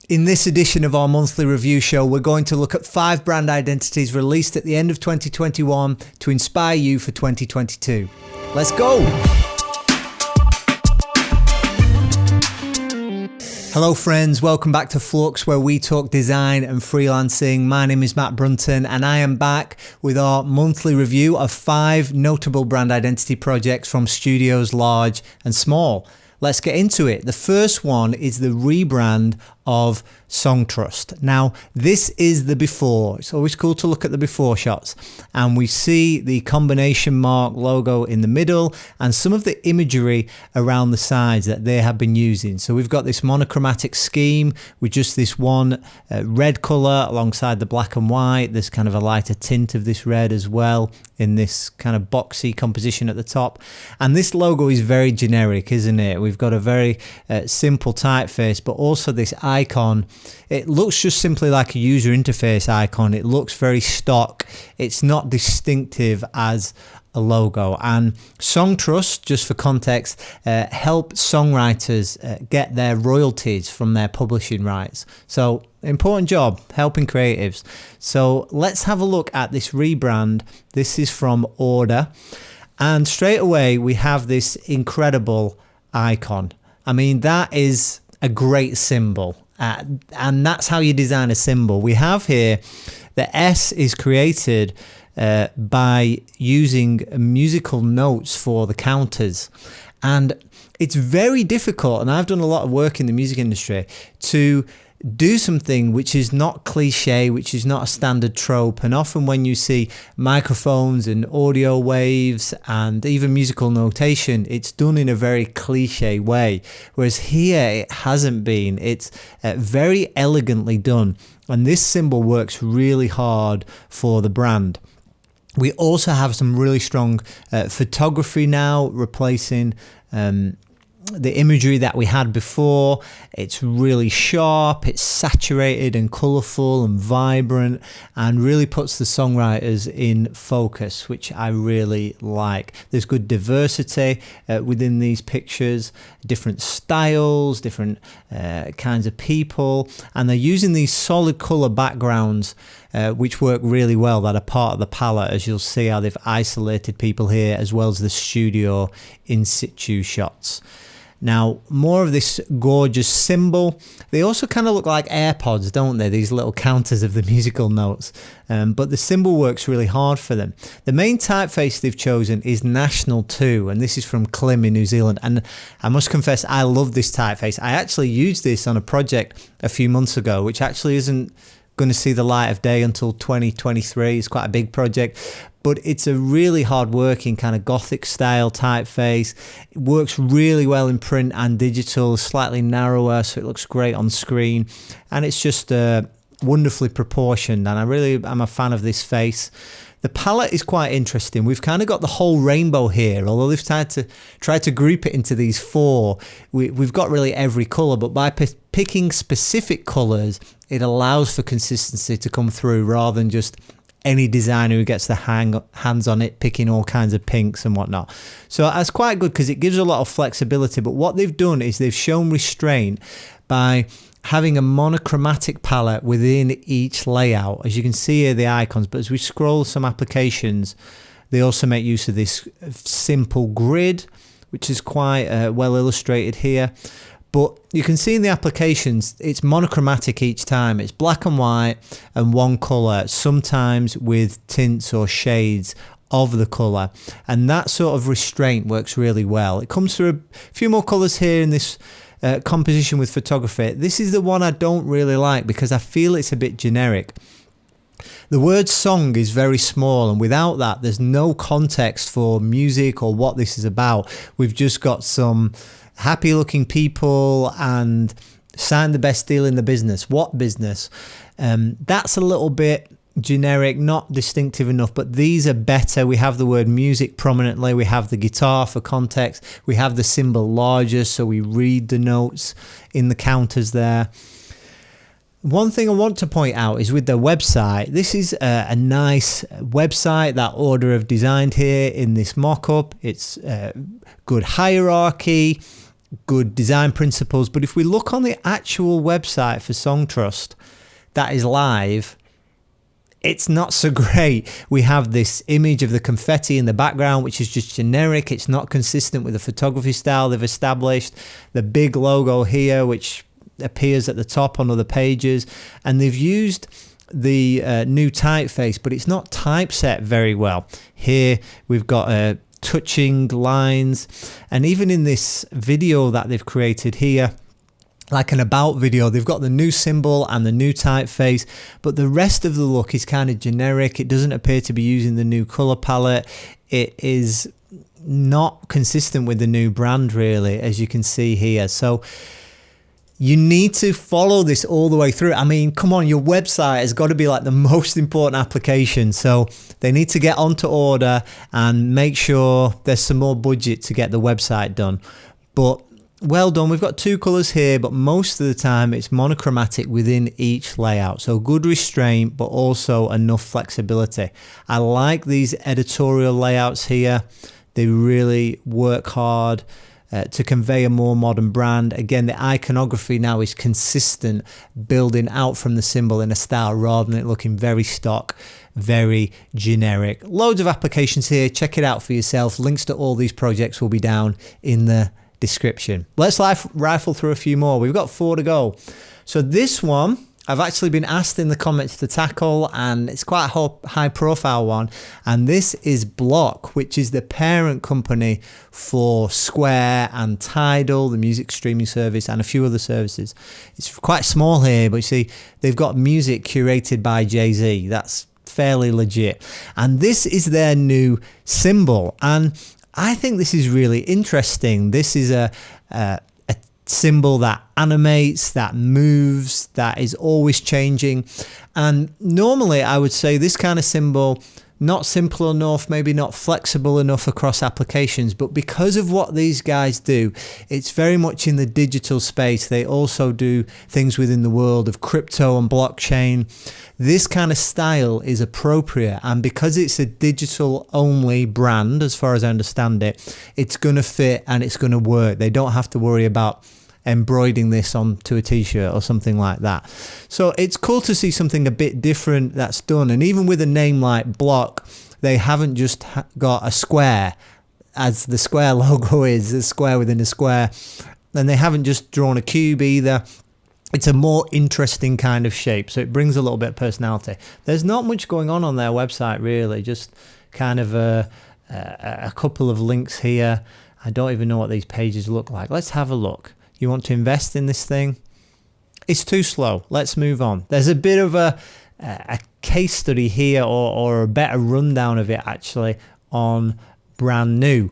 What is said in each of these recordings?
In this edition of our monthly review show, we're going to look at 5 brand identities released at the end of 2021 to inspire you for 2022. Let's go! Hello friends, welcome back to Flux, where we talk design and freelancing. My name is Matt Brunton and I am back with our monthly review of 5 notable brand identity projects from studios large and small. Let's get into it. The first one is the rebrand of Songtrust. Now, this is the before. It's always cool to look at the before shots. And we see the combination mark logo in the middle and some of the imagery around the sides that they have been using. So we've got this monochromatic scheme with just this one red color alongside the black and white. There's kind of a lighter tint of this red as well in this kind of boxy composition at the top. And this logo is very generic, isn't it? We've got a very simple typeface, but also this icon. It looks just simply like a user interface icon. It looks very stock. It's not distinctive as a logo. And Songtrust, just for context, help songwriters get their royalties from their publishing rights. So important job helping creatives. So let's have a look at this rebrand. This is from Order. And straight away we have this incredible icon. I mean, that is a great symbol. And that's how you design a symbol. We have here the S is created by using musical notes for the counters. And it's very difficult, and I've done a lot of work in the music industry, to do something which is not cliche, which is not a standard trope. And often when you see microphones and audio waves and even musical notation, it's done in a very cliche way. Whereas here it hasn't been. It's very elegantly done. And this symbol works really hard for the brand. We also have some really strong photography now, replacing the imagery that we had before. It's really sharp, it's saturated and colourful and vibrant, and really puts the songwriters in focus, which I really like. There's good diversity within these pictures, different styles, different kinds of people, and they're using these solid colour backgrounds which work really well, that are part of the palette, as you'll see how they've isolated people here, as well as the studio in situ shots. Now, more of this gorgeous symbol. They also kind of look like AirPods, don't they? These little counters of the musical notes. But the symbol works really hard for them. The main typeface they've chosen is National 2, and this is from Klim in New Zealand. And I must confess, I love this typeface. I actually used this on a project a few months ago, which actually isn't going to see the light of day until 2023. It's quite a big project, but it's a really hard-working kind of Gothic style typeface. It works really well in print and digital, slightly narrower, so it looks great on screen, and it's just wonderfully proportioned, and I'm a fan of this face. The palette is quite interesting. We've kind of got the whole rainbow here, although they've tried to group it into these 4. We've got really every colour, but by picking specific colours, it allows for consistency to come through rather than just any designer who gets their hands on it picking all kinds of pinks and whatnot. So that's quite good because it gives a lot of flexibility. But what they've done is they've shown restraint by having a monochromatic palette within each layout. As you can see here, the icons, but as we scroll some applications, they also make use of this simple grid, which is quite well illustrated here. But you can see in the applications, it's monochromatic each time. It's black and white and one color, sometimes with tints or shades of the color. And that sort of restraint works really well. It comes through a few more colors here in this composition with photography. This is the one I don't really like because I feel it's a bit generic. The word song is very small, and without that, there's no context for music or what this is about. We've just got some happy looking people and sign the best deal in the business. What business? That's a little bit generic, not distinctive enough, but these are better. We have the word music prominently. We have the guitar for context. We have the symbol larger, so we read the notes in the counters there. One thing I want to point out is with their website, this is a nice website that Order have designed here in this mock-up. It's good hierarchy, good design principles. But if we look on the actual website for Songtrust that is live, it's not so great. We have this image of the confetti in the background, which is just generic. It's not consistent with the photography style they've established. The big logo here, which appears at the top on other pages. And they've used the new typeface, but it's not typeset very well. Here we've got touching lines. And even in this video that they've created here, like an about video, they've got the new symbol and the new typeface, but the rest of the look is kind of generic. It doesn't appear to be using the new color palette. It is not consistent with the new brand, really, as you can see here. So you need to follow this all the way through. I mean, come on, your website has got to be like the most important application. So they need to get onto order and make sure there's some more budget to get the website done. But well done. We've got two colors here, but most of the time it's monochromatic within each layout. So good restraint, but also enough flexibility. I like these editorial layouts here. They really work hard to convey a more modern brand. Again, the iconography now is consistent, building out from the symbol in a style rather than it looking very stock, very generic. Loads of applications here. Check it out for yourself. Links to all these projects will be down in the description. Let's rifle through a few more. We've got 4 to go. So this one I've actually been asked in the comments to tackle, and it's quite a high profile one. And this is Block, which is the parent company for Square and Tidal, the music streaming service, and a few other services. It's quite small here, but you see they've got music curated by Jay-Z. That's fairly legit. And this is their new symbol. And I think this is really interesting. This is a symbol that animates, that moves, that is always changing. And normally I would say this kind of symbol, not simple enough, maybe not flexible enough across applications, but because of what these guys do, it's very much in the digital space. They also do things within the world of crypto and blockchain. This kind of style is appropriate, and because it's a digital only brand, as far as I understand it, it's going to fit and it's going to work. They don't have to worry about embroidering this onto a t-shirt or something like that. So it's cool to see something a bit different that's done. And even with a name like Block, they haven't just got a square, as the Square logo is, a square within a square. And they haven't just drawn a cube either. It's a more interesting kind of shape, so it brings a little bit of personality. There's not much going on their website, really, just kind of a couple of links here. I don't even know what these pages look like. Let's have a look. You want to invest in this thing? It's too slow. Let's move on. There's a bit of a case study here, or a better rundown of it actually, on brand new.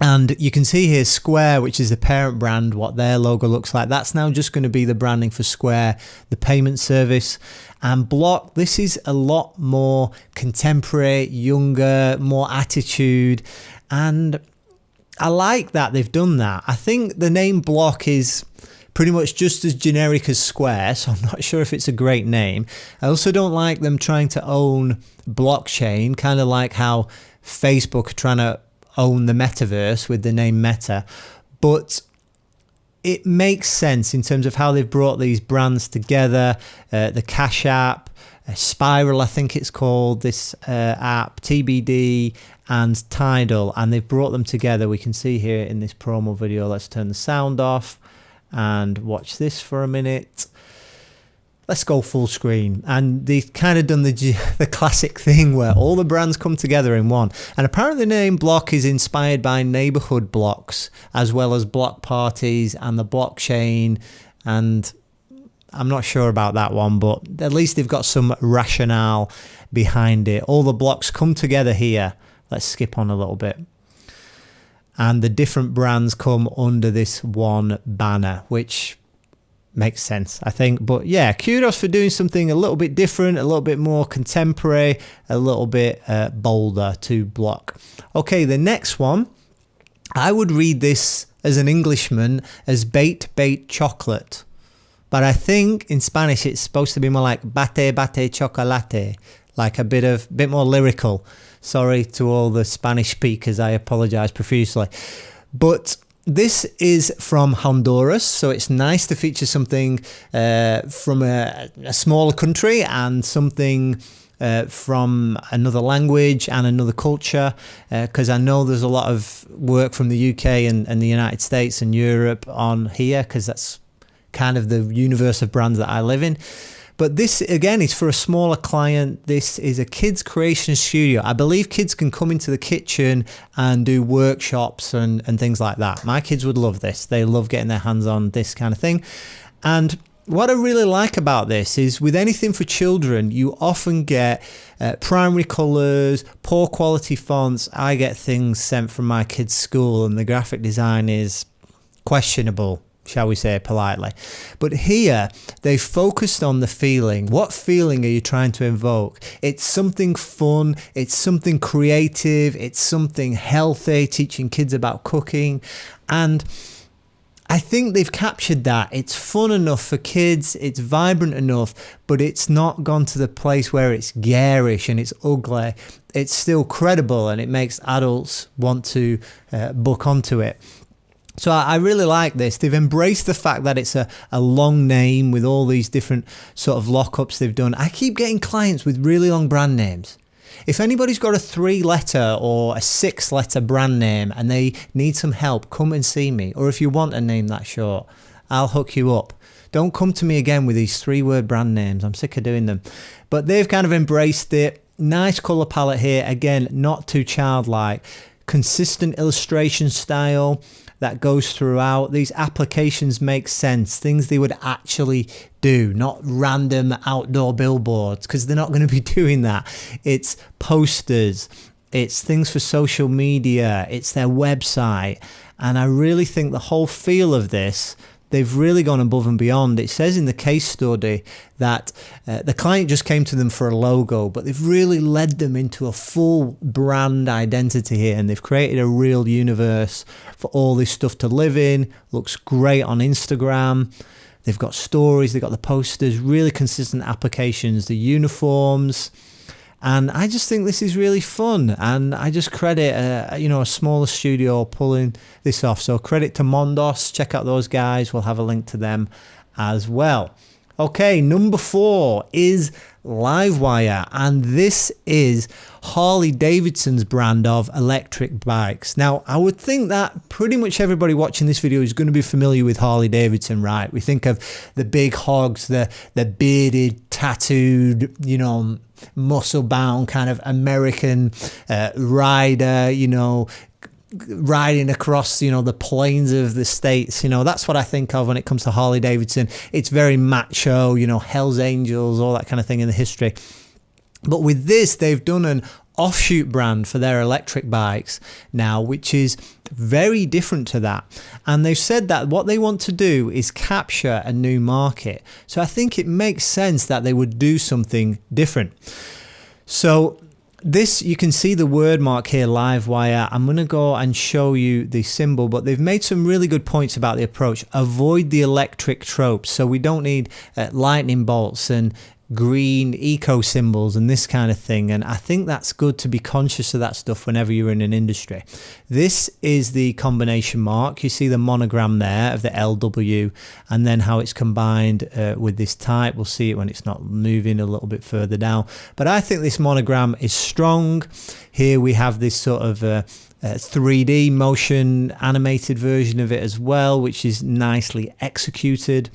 And you can see here Square, which is the parent brand, what their logo looks like. That's now just going to be the branding for Square, the payment service. And Block, this is a lot more contemporary, younger, more attitude. And I like that they've done that. I think the name Block is pretty much just as generic as Square, so I'm not sure if it's a great name. I also don't like them trying to own blockchain, kind of like how Facebook are trying to own the metaverse with the name Meta. But it makes sense in terms of how they've brought these brands together. The Cash App, Spiral, I think it's called, this app, TBD, and Tidal, and they've brought them together. We can see here in this promo video. Let's turn the sound off and watch this for a minute. Let's go full screen. And they've kind of done the classic thing where all the brands come together in one. And apparently the name Block is inspired by neighborhood blocks, as well as block parties and the blockchain. And I'm not sure about that one, but at least they've got some rationale behind it. All the blocks come together here. Let's skip on a little bit. And the different brands come under this one banner, which makes sense, I think. But yeah, kudos for doing something a little bit different, a little bit more contemporary, a little bit bolder to Block. Okay, the next one, I would read this as an Englishman as Bate chocolate. But I think in Spanish it's supposed to be more like Bate chocolate, like a bit more lyrical. Sorry to all the Spanish speakers, I apologize profusely. But this is from Honduras, so it's nice to feature something from a smaller country and something from another language and another culture, because I know there's a lot of work from the UK and the United States and Europe on here, because that's kind of the universe of brands that I live in. But this, again, is for a smaller client. This is a kids creation studio. I believe kids can come into the kitchen and do workshops and things like that. My kids would love this. They love getting their hands on this kind of thing. And what I really like about this is with anything for children, you often get primary colours, poor quality fonts. I get things sent from my kids' school and the graphic design is questionable, shall we say politely. But here, they focused on the feeling. What feeling are you trying to evoke? It's something fun, it's something creative, it's something healthy, teaching kids about cooking. And I think they've captured that. It's fun enough for kids, it's vibrant enough, but it's not gone to the place where it's garish and it's ugly. It's still credible and it makes adults want to book onto it. So I really like this. They've embraced the fact that it's a long name with all these different sort of lockups they've done. I keep getting clients with really long brand names. If anybody's got a 3-letter or a 6-letter brand name and they need some help, come and see me. Or if you want a name that short, I'll hook you up. Don't come to me again with these 3-word brand names. I'm sick of doing them. But they've kind of embraced it. Nice colour palette here. Again, not too childlike. Consistent illustration style that goes throughout. These applications make sense, things they would actually do, not random outdoor billboards, because they're not going to be doing that. It's posters, it's things for social media, it's their website. And I really think the whole feel of this, they've really gone above and beyond. It says in the case study that the client just came to them for a logo, but they've really led them into a full brand identity here, and they've created a real universe for all this stuff to live in. Looks great on Instagram. They've got stories, they've got the posters, really consistent applications, the uniforms. And I just think this is really fun, and I just credit a smaller studio pulling this off. So credit to Mondos. Check out those guys. We'll have a link to them as well. Okay, number 4 is Livewire, and this is Harley Davidson's brand of electric bikes. Now, I would think that pretty much everybody watching this video is going to be familiar with Harley Davidson, right? We think of the big hogs, the bearded, tattooed, muscle-bound kind of American rider, riding across, the plains of the States. That's what I think of when it comes to Harley Davidson. It's very macho, Hell's Angels, all that kind of thing in the history. But with this, they've done an offshoot brand for their electric bikes now, which is very different to that. And they've said that what they want to do is capture a new market. So I think it makes sense that they would do something different. So this, you can see the word mark here, Livewire. I'm going to go and show you the symbol, but they've made some really good points about the approach. Avoid the electric tropes. So we don't need lightning bolts and green eco symbols and this kind of thing, and I think that's good to be conscious of that stuff whenever you're in an industry. This is the combination mark. You see the monogram there of the LW, and then how it's combined with this type. We'll see it when it's not moving a little bit further down, but I think this monogram is strong. Here we have this sort of 3D motion animated version of it as well, which is nicely executed.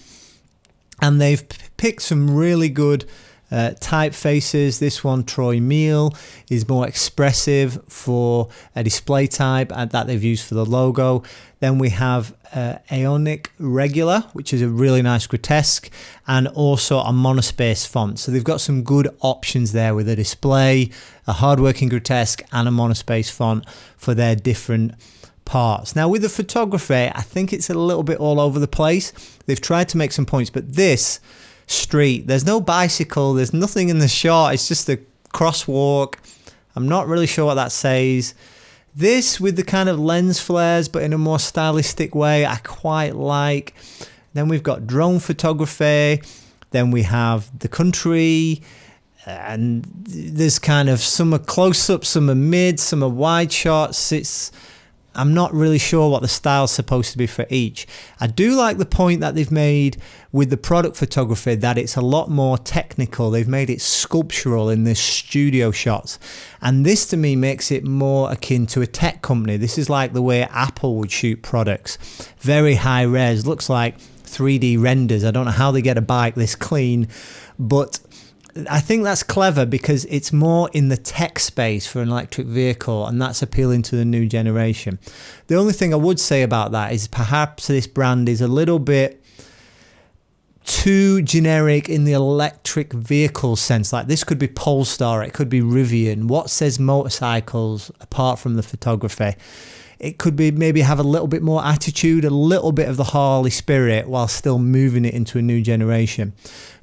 And they've picked some really good typefaces. This one, Troy Meal, is more expressive for a display type that they've used for the logo. Then we have Aeonic Regular, which is a really nice grotesque, and also a monospace font. So they've got some good options there with a display, a hardworking grotesque, and a monospace font for their different parts. Now with the photography, I think it's a little bit all over the place. They've tried to make some points, but this street, there's no bicycle, there's nothing in the shot, it's just a crosswalk. I'm not really sure what that says. This with the kind of lens flares, but in a more stylistic way, I quite like. Then we've got drone photography, then we have the country, and there's kind of some are close-ups, some are mid, some are wide shots. I'm not really sure what the style's supposed to be for each. I do like the point that they've made with the product photography, that it's a lot more technical. They've made it sculptural in the studio shots. And this to me makes it more akin to a tech company. This is like the way Apple would shoot products. Very high res, looks like 3D renders. I don't know how they get a bike this clean, but I think that's clever because it's more in the tech space for an electric vehicle, and that's appealing to the new generation. The only thing I would say about that is perhaps this brand is a little bit too generic in the electric vehicle sense. Like this could be Polestar, it could be Rivian. What says motorcycles apart from the photography? It could be maybe have a little bit more attitude, a little bit of the Harley spirit while still moving it into a new generation.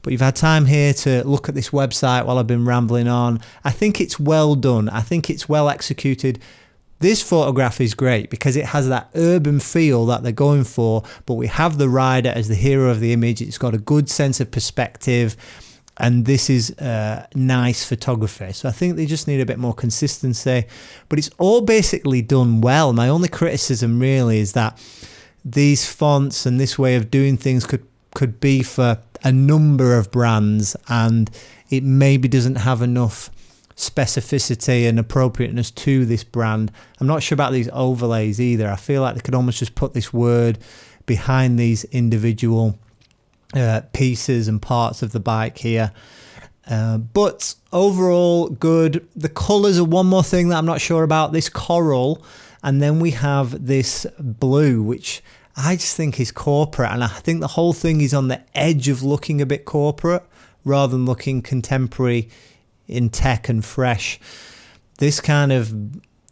But you've had time here to look at this website while I've been rambling on. I think it's well done. I think it's well executed. This photograph is great because it has that urban feel that they're going for, but we have the rider as the hero of the image. It's got a good sense of perspective, and this is nice photography. So I think they just need a bit more consistency, but it's all basically done well. My only criticism really is that these fonts and this way of doing things could be for a number of brands, and it maybe doesn't have enough specificity and appropriateness to this brand. I'm not sure about these overlays either. I feel like they could almost just put this word behind these individual pieces and parts of the bike here. But overall good. The colours are one more thing that I'm not sure about. This coral, and then we have this blue, which I just think is corporate, and I think the whole thing is on the edge of looking a bit corporate rather than looking contemporary in tech and fresh. This kind of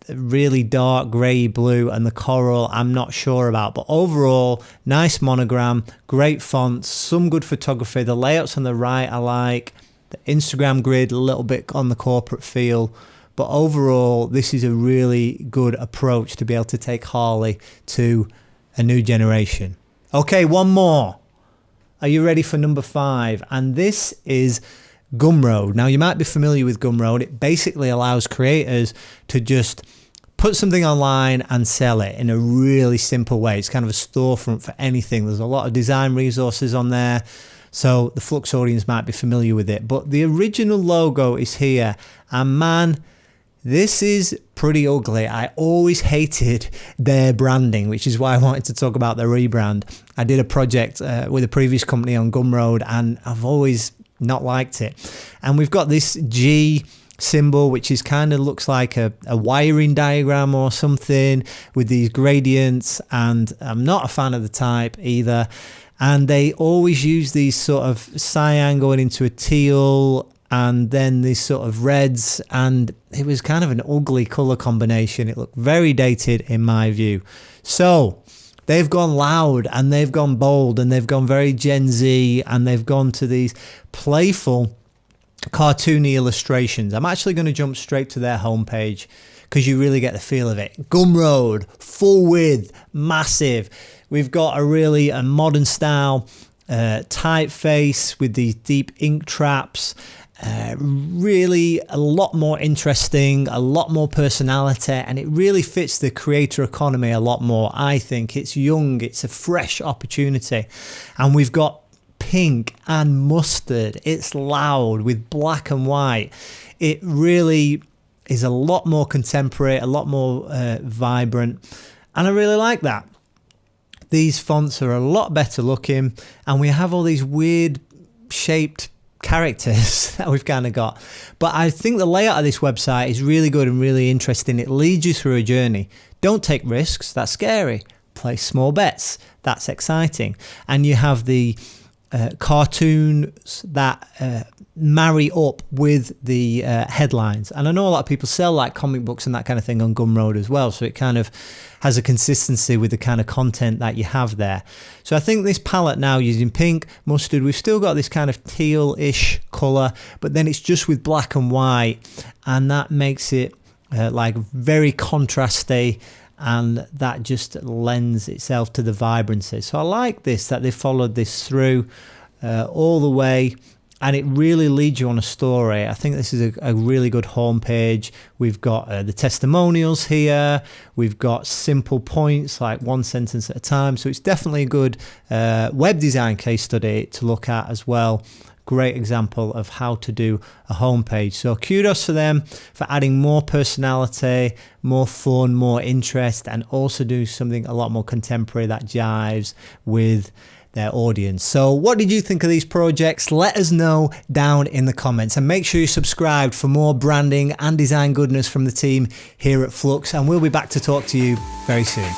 really dark grey blue and the coral I'm not sure about, but overall nice monogram, great fonts, some good photography. The layouts on the right I like, the Instagram grid a little bit on the corporate feel, but overall this is a really good approach to be able to take Harley to a new generation. Okay, one more. Are you ready for number 5? And this is Gumroad. Now you might be familiar with Gumroad. It basically allows creators to just put something online and sell it in a really simple way. It's kind of a storefront for anything. There's a lot of design resources on there, so the Flux audience might be familiar with it. But the original logo is here, and man, this is pretty ugly. I always hated their branding, which is why I wanted to talk about their rebrand. I did a project with a previous company on Gumroad, and I've always not liked it. And we've got this G symbol, which is kind of looks like a wiring diagram or something with these gradients, and I'm not a fan of the type either. And they always use these sort of cyan going into a teal, and then these sort of reds, and it was kind of an ugly color combination. It looked very dated in my view. So they've gone loud, and they've gone bold, and they've gone very Gen Z, and they've gone to these playful cartoony illustrations. I'm actually going to jump straight to their homepage because you really get the feel of it. Gumroad, full width, massive. We've got a modern style typeface with these deep ink traps. Really a lot more interesting, a lot more personality, and it really fits the creator economy a lot more. I think it's young, it's a fresh opportunity, and we've got pink and mustard. It's loud with black and white. It really is a lot more contemporary, a lot more vibrant, and I really like that. These fonts are a lot better looking, and we have all these weird shaped characters that we've kind of got. But I think the layout of this website is really good and really interesting. It leads you through a journey. Don't take risks, that's scary. Place small bets, that's exciting. And you have the cartoons that marry up with the headlines. And I know a lot of people sell like comic books and that kind of thing on Gumroad as well, so it kind of has a consistency with the kind of content that you have there. So I think this palette now using pink, mustard, we've still got this kind of teal-ish colour, but then it's just with black and white, and that makes it like very contrasty, and that just lends itself to the vibrancy. So I like this, that they followed this through all the way, and it really leads you on a story. I think this is a really good homepage. We've got the testimonials here. We've got simple points, like one sentence at a time. So it's definitely a good web design case study to look at as well. Great example of how to do a homepage. So kudos for them for adding more personality, more fun, more interest, and also do something a lot more contemporary that jives with their audience. So what did you think of these projects? Let us know down in the comments, and make sure you subscribe for more branding and design goodness from the team here at Flux, and we'll be back to talk to you very soon.